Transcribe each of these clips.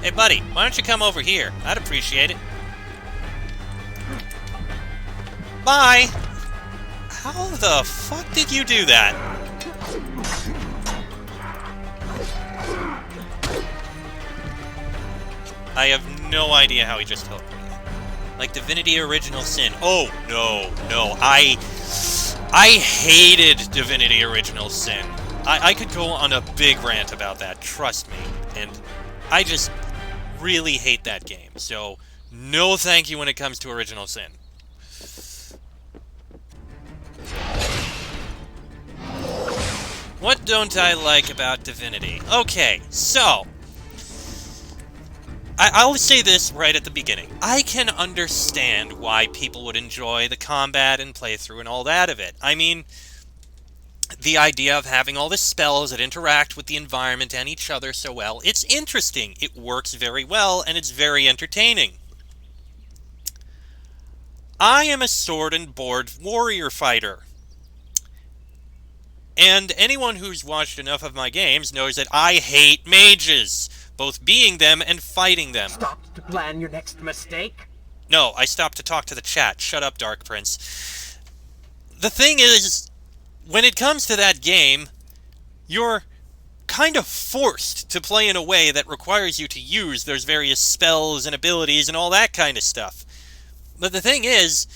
Hey, buddy, why don't you come over here? I'd appreciate it. Bye! How the fuck did you do that? I have no idea how he just teleported. Like Divinity Original Sin. Oh, no. I hated Divinity Original Sin. I could go on a big rant about that, trust me. And I just really hate that game. So, no thank you when it comes to Original Sin. What don't I like about Divinity? Okay, so I'll say this right at the beginning. I can understand why people would enjoy the combat and playthrough and all that of it. I mean, the idea of having all the spells that interact with the environment and each other so well, it's interesting. It works very well, and it's very entertaining. I am a sword and board warrior fighter. And anyone who's watched enough of my games knows that I hate mages, both being them and fighting them. Stopped to plan your next mistake? No, I stopped to talk to the chat. Shut up, Dark Prince. The thing is, when it comes to that game, you're kind of forced to play in a way that requires you to use those various spells and abilities and all that kind of stuff. But the thing is,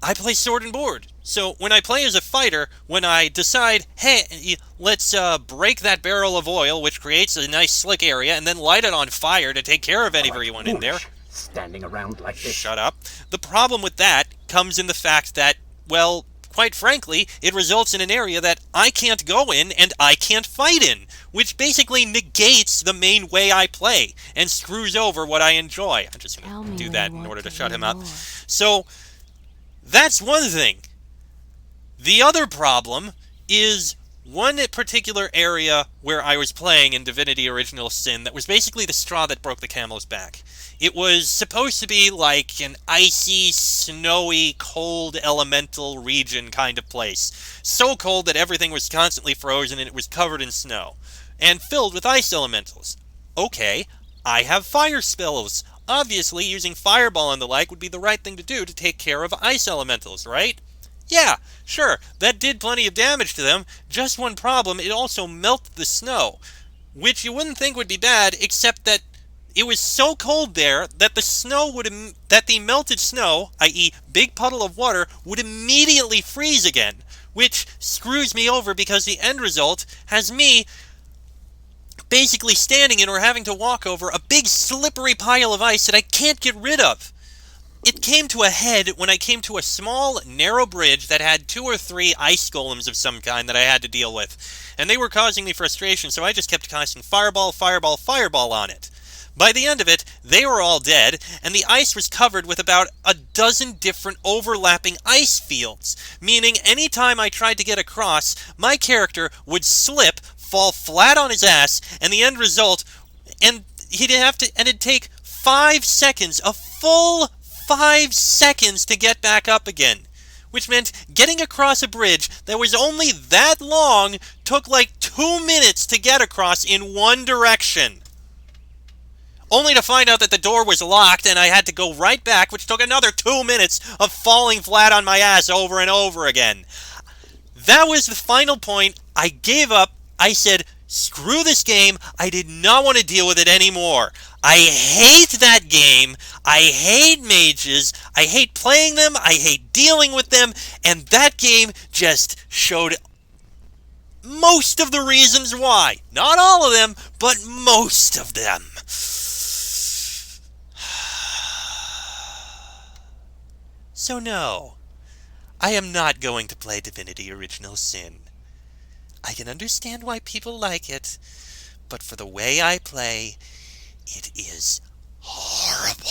I play sword and board. So when I play as a fighter, when I decide, hey, let's break that barrel of oil, which creates a nice slick area, and then light it on fire to take care of everyone in there. Standing around like this. Shut up. The problem with that comes in the fact that, well, quite frankly, it results in an area that I can't go in and I can't fight in, which basically negates the main way I play and screws over what I enjoy. I'm just going to do that in order to shut him up. So, that's one thing. The other problem is one particular area where I was playing in Divinity Original Sin that was basically the straw that broke the camel's back. It was supposed to be like an icy, snowy, cold, elemental region kind of place. So cold that everything was constantly frozen and it was covered in snow. And filled with ice elementals. Okay, I have fire spells. Obviously, using Fireball and the like would be the right thing to do to take care of ice elementals, right? Yeah, sure, that did plenty of damage to them. Just one problem, it also melted the snow. Which you wouldn't think would be bad, except that it was so cold there that the melted snow, i.e. big puddle of water, would immediately freeze again. Which screws me over because the end result has me basically standing in or having to walk over a big slippery pile of ice that I can't get rid of. It came to a head when I came to a small, narrow bridge that had 2 or 3 ice golems of some kind that I had to deal with. And they were causing me frustration, so I just kept casting Fireball, Fireball, Fireball on it. By the end of it, they were all dead, and the ice was covered with about a dozen different overlapping ice fields, meaning any time I tried to get across, my character would slip, fall flat on his ass, and the end result, and it'd take 5 seconds, a full 5 seconds to get back up again. Which meant getting across a bridge that was only that long took like 2 minutes to get across in one direction. Only to find out that the door was locked and I had to go right back, which took another 2 minutes of falling flat on my ass over and over again. That was the final point. I gave up. I said, screw this game. I did not want to deal with it anymore. I hate that game. I hate mages. I hate playing them. I hate dealing with them. And that game just showed most of the reasons why. Not all of them, but most of them. So no, I am not going to play Divinity Original Sin. I can understand why people like it, but for the way I play, it is horrible.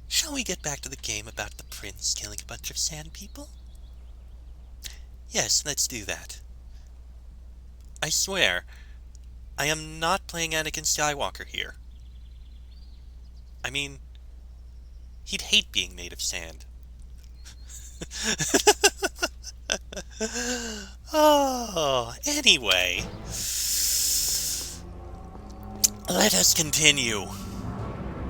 Shall we get back to the game about the prince killing a bunch of sand people? Yes, let's do that. I swear, I am not playing Anakin Skywalker here. I mean, he'd hate being made of sand. Oh, anyway. Let us continue.